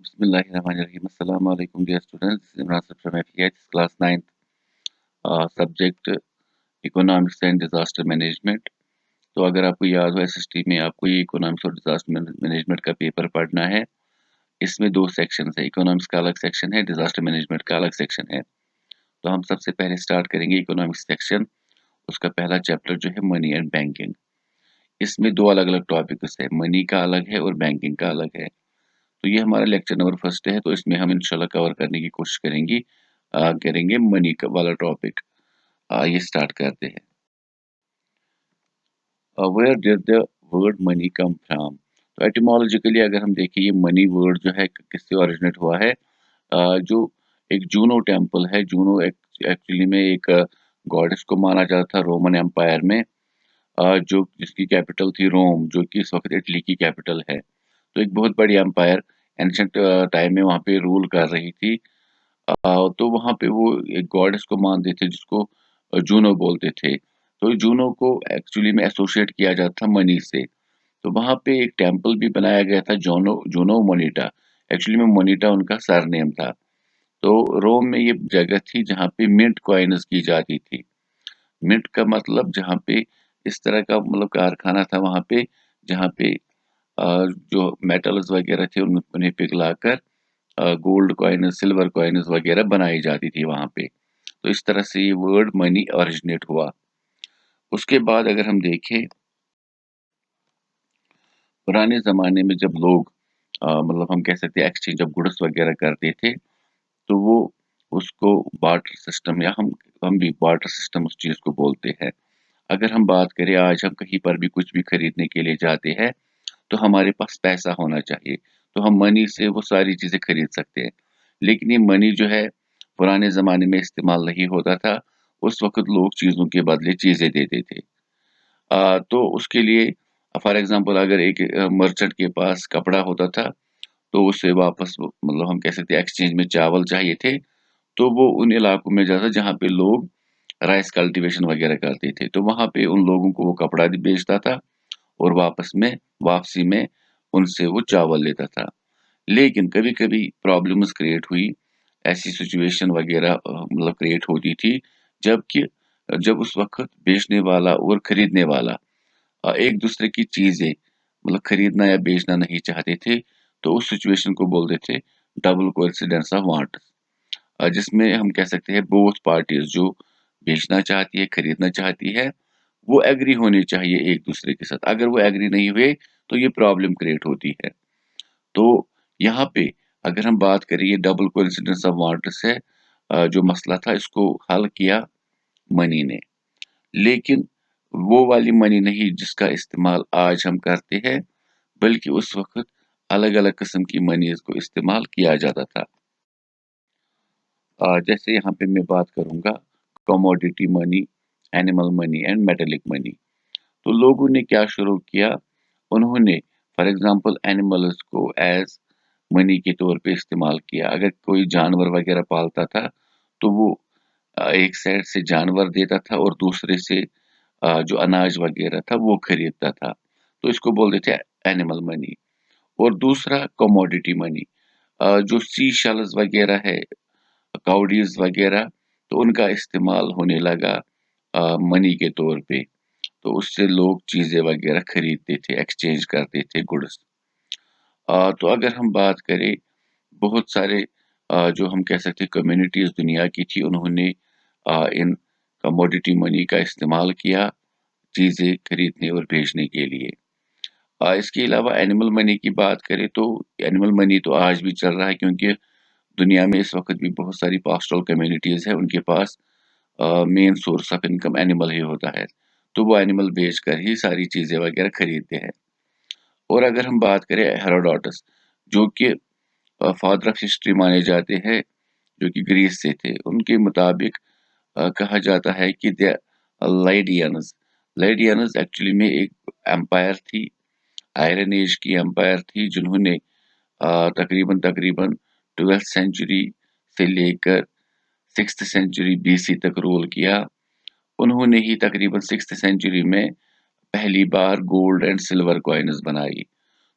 Bismillahirrahmanirrahim. Assalamu alaikum, dear students. This is Imran Sir from FEH, class 9th, subject Economics and Disaster Management. तो अगर आपको याद हो SST में आपको ये इकोनॉमिक्स और डिजास्टर मैनेजमेंट का पेपर पढ़ना है। इसमें दो सेक्शन है, इकोनॉमिक्स का अलग सेक्शन है, डिजास्टर मैनेजमेंट का अलग सेक्शन है। तो हम सबसे पहले स्टार्ट करेंगे इकोनॉमिक्स सेक्शन। उसका पहला चैप्टर जो है मनी एंड बैंकिंग। इसमें दो अलग अलग टॉपिक्स है, मनी का अलग है और बैंकिंग का अलग है। तो ये हमारा लेक्चर नंबर फर्स्ट है, तो इसमें हम इंशाल्लाह कवर करने की कोशिश करेंगे मनी वाला टॉपिक। ये स्टार्ट करते हैं। Where did the word money come from? तो एटिमोलॉजिकली अगर हम देखें, ये मनी वर्ड जो है किससे ओरिजिनेट हुआ है। जो एक जूनो टेम्पल है, जूनो एक्चुअली में एक गॉडेस को माना जाता था रोमन एम्पायर में, जो जिसकी कैपिटल थी रोम, जो कि इस वक्त इटली की कैपिटल है। तो एक बहुत बड़ी एम्पायर एंशंट टाइम में वहाँ पे रूल कर रही थी। तो वहाँ पे वो एक गॉडेस को मानते थे जिसको जूनो बोलते थे। तो जूनो को एक्चुअली में एसोसिएट किया जाता था मनी से। तो वहाँ पे एक टेम्पल भी बनाया गया था, जूनो जूनो मोनिटा। एक्चुअली में मोनिटा उनका सरनेम था। तो रोम में ये जगह थी जहाँ पे मिंट कॉइन्स की जाती थी। मिंट का मतलब जहाँ पे इस तरह का मतलब कारखाना था वहाँ पे, जहाँ पे जो मेटल्स वगैरह थे उन्हें पिघलाकर गोल्ड कॉइन, सिल्वर कॉइन्स वगैरह बनाई जाती थी वहाँ पे। तो इस तरह से ये वर्ड मनी ओरिजिनेट हुआ। उसके बाद अगर हम देखें, पुराने ज़माने में जब लोग मतलब हम कह सकते हैं एक्सचेंज ऑफ गुड्स वगैरह करते थे, तो वो उसको बार्टर सिस्टम, या हम भी बार्टर सिस्टम उस चीज़ को बोलते हैं। अगर हम बात करें, आज हम कहीं पर भी कुछ भी खरीदने के लिए जाते हैं तो हमारे पास पैसा होना चाहिए, तो हम मनी से वो सारी चीज़ें खरीद सकते हैं। लेकिन ये मनी जो है पुराने ज़माने में इस्तेमाल नहीं होता था। उस वक़्त लोग चीज़ों के बदले चीज़ें देते थे। तो उसके लिए फॉर एग्ज़ाम्पल अगर एक मर्चेंट के पास कपड़ा होता था, तो उसे वापस मतलब हम कह सकते हैं एक्सचेंज में चावल चाहिए थे, तो वो उन इलाकों में जाता जहाँ पे लोग राइस कल्टीवेशन वगैरह करते थे। तो वहाँ पे उन लोगों को वो कपड़ा भी बेचता था और वापसी में उनसे वो चावल लेता था। लेकिन कभी-कभी प्रॉब्लम्स क्रिएट हुई, ऐसी सिचुएशन वगैरह मतलब क्रिएट होती थी, जबकि जब उस वक़्त बेचने वाला और खरीदने वाला एक-दूसरे की चीज़ें मतलब खरीदना या बेचना नहीं चाहते थे, तो उस सिचुएशन को बोलते थे डबल कोइंसिडेंस ऑफ वांट। जिसमें हम कह सकते हैं बोथ पार्टीज़, जो बेचना चाहती है, खरीदना चाहती है, वो एग्री होने चाहिए एक-दूसरे के साथ। अगर वो एग्री नहीं हुए, तो ये प्रॉब्लम क्रिएट होती है। तो यहाँ पे अगर हम बात करें, ये डबल कोइंसिडेंस ऑफ वांट्स है, जो मसला था इसको हल किया मनी ने। लेकिन वो वाली मनी नहीं जिसका इस्तेमाल आज हम करते हैं, बल्कि उस वक़्त अलग-अलग किस्म की मनीज़ को इस्तेमाल किया जाता था। जैसे यहाँ पे मैं बात करूँगा commodity money, animal money and metallic money. तो लोगों ने क्या शुरू किया, उन्होंने फॉर एग्ज़ाम्पल एनिमल्स को एज़ मनी के तौर पे इस्तेमाल किया। अगर कोई जानवर वगैरह पालता था, तो वो एक साइड से जानवर देता था और दूसरे से जो अनाज वगैरह था वो खरीदता था। तो इसको बोलते थे एनिमल मनी। और दूसरा कमोडिटी मनी, जो सी शेल्स वगैरह है, काउडीज वगैरह, तो उनका इस्तेमाल होने लगा मनी के तौर पे। तो उससे लोग चीज़ें वगैरह खरीदते थे, एक्सचेंज करते थे गुड्स। तो अगर हम बात करें, बहुत सारे जो हम कह सकते हैं कम्युनिटीज़ दुनिया की थी, उन्होंने इन कमोडिटी मनी का इस्तेमाल किया चीज़ें खरीदने और बेचने के लिए। इसके अलावा एनिमल मनी की बात करें, तो एनिमल मनी तो आज भी चल रहा है, क्योंकि दुनिया में इस वक़्त भी बहुत सारी पास्टोरल कम्युनिटीज़ हैं, उनके पास main source of income animal ही होता है। तो वो एनिमल बेचकर ही सारी चीज़ें वगैरह खरीदते हैं। और अगर हम बात करें हेरोडोटस, जो कि फादर ऑफ हिस्ट्री माने जाते हैं, जो कि ग्रीस से थे, उनके मुताबिक कहा जाता है कि लाइडियंस लाइडियंस एक्चुअली में एक एम्पायर थी, आयरन एज की एम्पायर थी, जिन्होंने तकरीबन तकरीबन 12th सेंचुरी से लेकर 6th सेंचुरी बीसी तक रूल किया। उन्होंने ही तकरीबन 6th सेंचुरी में पहली बार गोल्ड एंड सिल्वर कॉइन्स बनाई।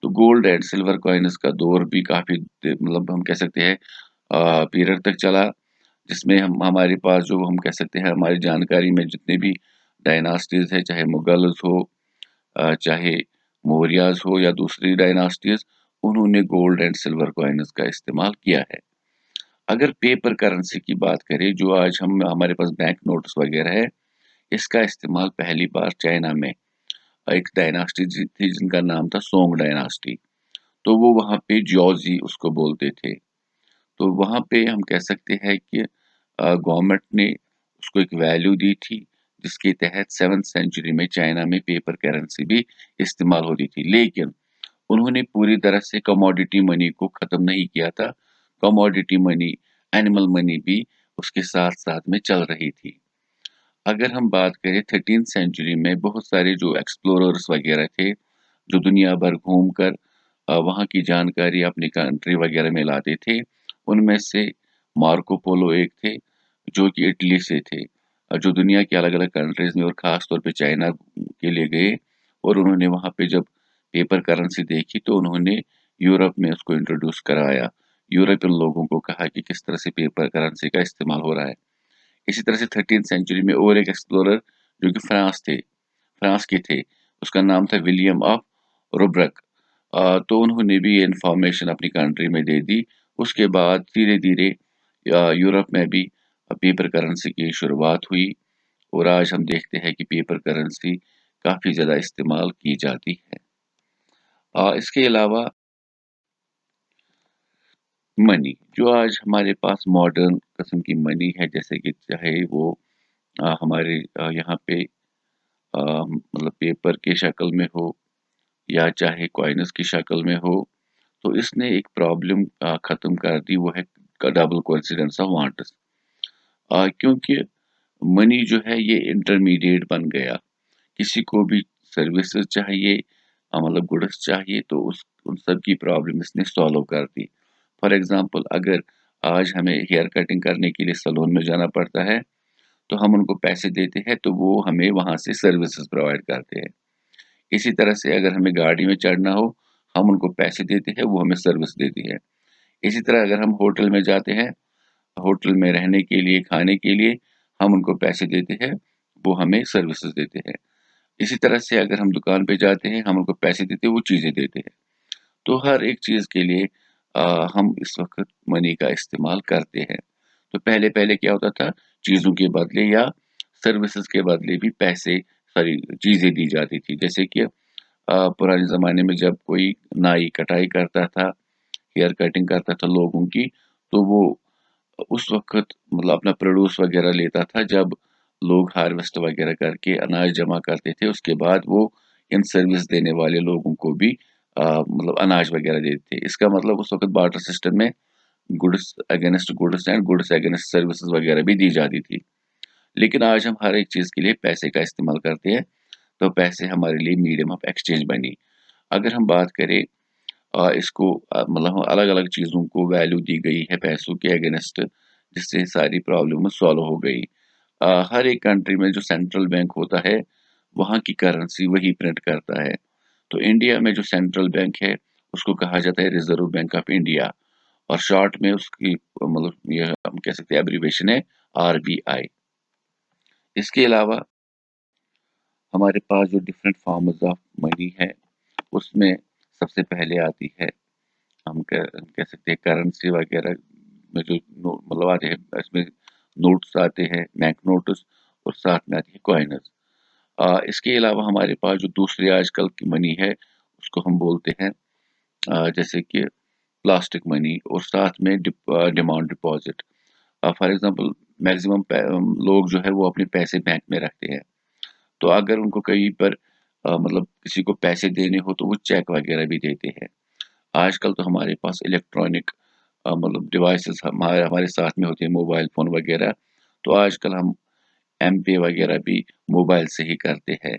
تو گولڈ اینڈ سلور کوائنز کا دور بھی کافی مطلب ہم کہہ سکتے ہیں پیریڈ تک چلا، جس میں ہمارے پاس جو ہم کہہ سکتے ہیں ہماری جانکاری میں جتنے بھی ڈائناسٹیز ہیں، چاہے مغلز ہو، چاہے موریاز ہو یا دوسری ڈائناسٹیز، انہوں نے گولڈ اینڈ سلور کوائنز کا استعمال کیا ہے۔ اگر پیپر کرنسی کی بات کریں، جو آج ہمارے پاس بینک نوٹس وغیرہ ہے، اس کا استعمال پہلی بار چائنا میں ایک ڈائناسٹی تھی جن کا نام تھا سونگ ڈائناسٹی، تو وہ وہاں پہ جیوزی اس کو بولتے تھے۔ تو وہاں پہ ہم کہہ سکتے ہیں کہ گورنمنٹ نے اس کو ایک ویلیو دی تھی، جس کے تحت 7th سینچری میں چائنا میں پیپر کرنسی بھی استعمال ہوتی تھی، لیکن انہوں نے پوری طرح سے کموڈیٹی منی کو ختم نہیں کیا تھا۔ کموڈیٹی منی، اینیمل منی بھی اس کے ساتھ ساتھ میں چل رہی تھی۔ اگر ہم بات کریں 13th سینچری میں بہت سارے جو ایکسپلوررز وغیرہ تھے، جو دنیا بھر گھوم کر وہاں کی جانکاری اپنی کنٹری وغیرہ میں لاتے تھے، ان میں سے مارکو پولو ایک تھے جو کہ اٹلی سے تھے، جو دنیا کے الگ الگ کنٹریز میں اور خاص طور پہ چائنا کے لیے گئے، اور انہوں نے وہاں پہ جب پیپر کرنسی دیکھی تو انہوں نے یورپ میں اس کو انٹروڈیوس کرایا، یورپین لوگوں کو کہا کہ کس طرح سے پیپر کرنسی کا استعمال ہو رہا ہے۔ اسی طرح سے 13th سینچری میں اور ایک ایکسپلورر جو کہ فرانس کے تھے، اس کا نام تھا ولیم آف روبرک، تو انہوں نے بھی یہ انفارمیشن اپنی کنٹری میں دے دی۔ اس کے بعد دھیرے دھیرے یورپ میں بھی پیپر کرنسی کی شروعات ہوئی، اور آج ہم دیکھتے ہیں کہ پیپر کرنسی کافی زیادہ استعمال کی جاتی ہے۔ اس کے علاوہ منی، جو آج ہمارے پاس ماڈرن قسم کی منی ہے، جیسے کہ چاہے وہ ہمارے یہاں پہ مطلب پیپر کی شکل میں ہو یا چاہے کوائنز کی شکل میں ہو، تو اس نے ایک پرابلم ختم کر دی، وہ ہے ڈبل کوانسیڈنس آف وانٹس، کیونکہ منی جو ہے یہ انٹرمیڈیٹ بن گیا، کسی کو بھی سروسز چاہیے، مطلب گڈس چاہیے، تو ان سب کی پرابلم اس نے سالو کر دی۔ فار ایگزامپل، اگر آج ہمیں ہیئر کٹنگ کرنے کے لیے سلون میں جانا پڑتا ہے، تو ہم ان کو پیسے دیتے ہیں تو وہ ہمیں وہاں سے سروسز پرووائڈ کرتے ہیں۔ اسی طرح سے اگر ہمیں گاڑی میں چڑھنا ہو، ہم ان کو پیسے دیتے ہیں، وہ ہمیں سروس دیتی ہے۔ اسی طرح اگر ہم ہوٹل میں جاتے ہیں، ہوٹل میں رہنے کے لیے، کھانے کے لیے، ہم ان کو پیسے دیتے ہیں، وہ ہمیں سروسز دیتے ہیں۔ اسی طرح سے اگر ہم دکان پہ جاتے ہیں، ہم ان کو پیسے دیتے ہیں، وہ چیزیں دیتے ہیں۔ تو ہر ایک چیز کے لیے ہم اس وقت منی کا استعمال کرتے ہیں۔ تو پہلے کیا ہوتا تھا، چیزوں کے بدلے یا سروسز کے بدلے بھی پیسے، ساری چیزیں دی جاتی تھی، جیسے کہ پرانے زمانے میں جب کوئی نائی کٹائی کرتا تھا، ہیئر کٹنگ کرتا تھا لوگوں کی، تو وہ اس وقت مطلب اپنا پروڈیوس وغیرہ لیتا تھا، جب لوگ ہارویسٹ وغیرہ کر کے اناج جمع کرتے تھے، اس کے بعد وہ ان سروس دینے والے لوگوں کو بھی مطلب اناج وغیرہ دیتے تھے۔ اس کا مطلب اس وقت بارٹر سسٹم میں goods against goods and goods against services وغیرہ بھی دی جاتی تھی۔ لیکن آج ہم ہر ایک چیز کے لیے پیسے کا استعمال کرتے ہیں، تو پیسے ہمارے لیے میڈیم آف ایکسچینج بنی۔ اگر ہم بات کریں اس کو مطلب الگ الگ چیزوں کو ویلیو دی گئی ہے پیسوں کے اگینسٹ، جس سے ساری پرابلم سالو ہو گئی۔ ہر ایک کنٹری میں جو سینٹرل بینک ہوتا ہے، وہاں کی کرنسی وہی پرنٹ کرتا ہے۔ تو انڈیا میں جو سینٹرل بینک ہے، اس کو کہا جاتا ہے ریزرو بینک آف انڈیا، اور شارٹ میں اس کی مطلب یہ ہم کہہ سکتے ہیں ایبریویشن ہے RBI۔ اس کے علاوہ ہمارے پاس جو ڈفرینٹ فارمز آف منی ہے، اس میں سب سے پہلے آتی ہے، ہم کہہ سکتے ہیں کرنسی وغیرہ میں جو مطلب آتے ہیں، اس میں نوٹس آتے ہیں، بینک نوٹس، اور ساتھ میں آتی ہے کوائنز۔ اس کے علاوہ ہمارے پاس جو دوسری آج کل کی منی ہے، اس کو ہم بولتے ہیں جیسے کہ پلاسٹک منی، اور ساتھ میں demand deposit. For example, maximum لوگ جو ہے وہ اپنے پیسے بینک میں رکھتے ہیں، تو اگر ان کو کہیں پر مطلب کسی کو پیسے دینے ہو تو وہ چیک وغیرہ بھی دیتے ہیں۔ آج کل تو ہمارے پاس الیکٹرانک مطلب ڈیوائسز ہمارے ساتھ میں ہوتے ہیں، موبائل فون وغیرہ، تو آج کل ہم ایم پے وغیرہ بھی موبائل سے ہی کرتے ہیں۔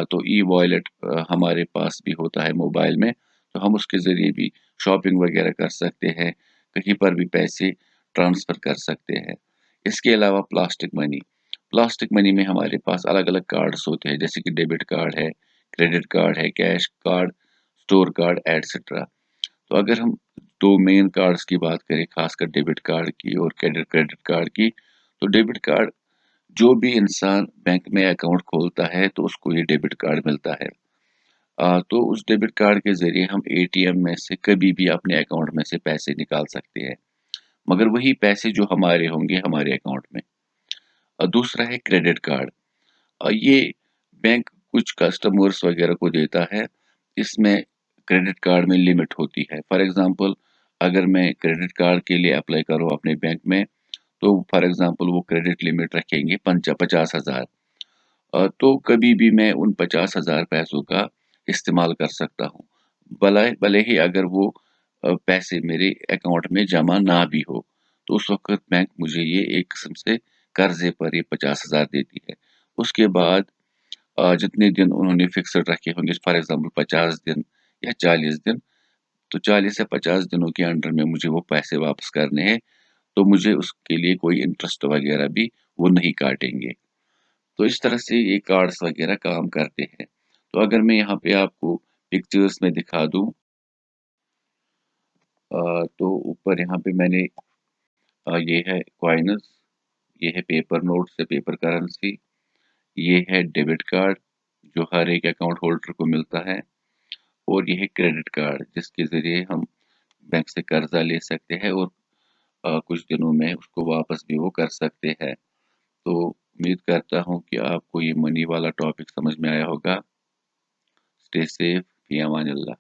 تو ای والیٹ ہمارے پاس بھی ہوتا ہے موبائل میں، تو ہم اس کے ذریعے بھی شاپنگ وغیرہ کر سکتے ہیں، کہیں پر بھی پیسے ٹرانسفر کر سکتے ہیں۔ اس کے علاوہ پلاسٹک منی میں ہمارے پاس الگ الگ کارڈز ہوتے ہیں، جیسے کہ ڈیبٹ کارڈ ہے، کریڈٹ کارڈ ہے، cash card, store card etcetera. तो अगर हम 2 मेन कार्ड्स की बात करें, खासकर डेबिट कार्ड की और क्रेडिट कार्ड की, तो डेबिट कार्ड जो भी इंसान बैंक में अकाउंट खोलता है तो उसको ये डेबिट कार्ड मिलता है। तो उस डेबिट कार्ड के ज़रिए हम एटीएम में से कभी भी अपने अकाउंट में से पैसे निकाल सकते हैं, मगर वही पैसे जो हमारे होंगे हमारे अकाउंट में। दूसरा है क्रेडिट कार्ड। ये बैंक कुछ कस्टमर्स वगैरह को देता है। इसमें क्रेडिट कार्ड में लिमिट होती है। फॉर एग्जांपल, अगर मैं क्रेडिट कार्ड के लिए अप्लाई करूँ अपने बैंक में, तो फॉर एग्जांपल वो क्रेडिट लिमिट रखेंगे 50,000। तो कभी भी मैं उन 50,000 पैसों का इस्तेमाल कर सकता हूँ। भले भले ही अगर वो पैसे मेरे अकाउंट में जमा ना भी हो, तो उस वक़्त बैंक मुझे ये एक किस्म से कर्ज़े पर ये 50,000 देती है। उसके बाद जितने दिन उन्होंने फिक्स्ड रखे होंगे, फॉर एग्ज़ाम्पल 50 दिन या 40 दिन, तो 40 से 50 दिनों के अंडर में मुझे वो पैसे वापस करने हैं, तो मुझे उसके लिए कोई इंटरेस्ट वगैरह भी वो नहीं काटेंगे। तो इस तरह से ये कार्ड्स वगैरह काम करते हैं। तो अगर मैं यहाँ पे आपको पिक्चर्स में दिखा दूँ, तो ऊपर यहाँ पे मैंने ये है कॉइन्स, ये है पेपर नोट्स या पेपर करेंसी, ये है डेबिट कार्ड जो हर एक अकाउंट होल्डर को मिलता है, और ये है क्रेडिट कार्ड जिसके ज़रिए हम बैंक से कर्ज़ा ले सकते हैं और कुछ दिनों में उसको वापस भी वो कर सकते हैं। तो उम्मीद करता हूँ कि आपको ये मनी वाला टॉपिक समझ में आया होगा। स्टे सेफ, फी अमान अल्लाह।